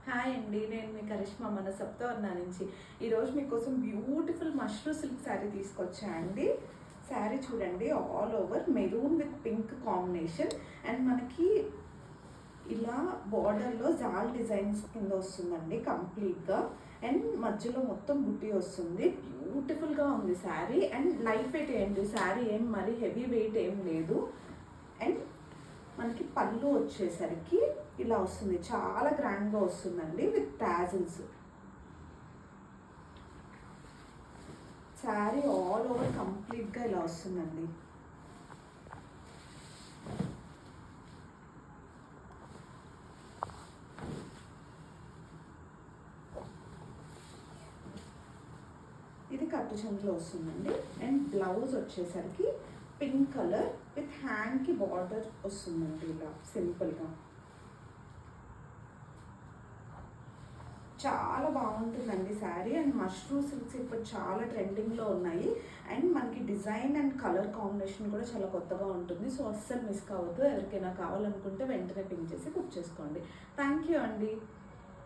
Hi అండి, నేను మీ కరిష్మా మన సప్తవర్ణ నుంచి ఈరోజు మీకోసం బ్యూటిఫుల్ మష్రూ సిల్క్ శారీ తీసుకొచ్చా అండి. శారీ చూడండి, all over maroon with pink combination and మనకి ఇలా బార్డర్లో జాల్ డిజైన్స్ కింద వస్తుందండి కంప్లీట్గా. అండ్ మధ్యలో మొత్తం బుట్టి వస్తుంది. బ్యూటిఫుల్గా ఉంది శారీ అండ్ లైట్ వెయిట్ ఏంటి శారీ, ఏం మరి హెవీ వెయిట్ ఏం లేదు. అండ్ మనకి పళ్ళు వచ్చేసరికి ఇలా వస్తుంది, చాలా గ్రాండ్గా వస్తుందండి with tassels. Sari all over కంప్లీట్గా ఇలా వస్తుందండి. ఇది కట్టు చెంగులో వస్తుందండి. అండ్ బ్లౌజ్ వచ్చేసరికి పింక్ కలర్ విత్ హ్యాండ్కి బార్డర్ వస్తుందండి ఇలా సింపుల్గా. చాలా బాగుంటుందండి శారీ. అండ్ మష్రూ సిల్క్స్ ఇప్పుడు చాలా ట్రెండింగ్లో ఉన్నాయి. అండ్ మనకి డిజైన్ అండ్ కలర్ కాంబినేషన్ కూడా చాలా కొత్తగా ఉంటుంది. సో అస్సలు మిస్ కావద్దు. ఎవరికైనా కావాలనుకుంటే వెంటనే పింక్ చేసి బుక్ చేసుకోండి. థ్యాంక్ యూ అండి.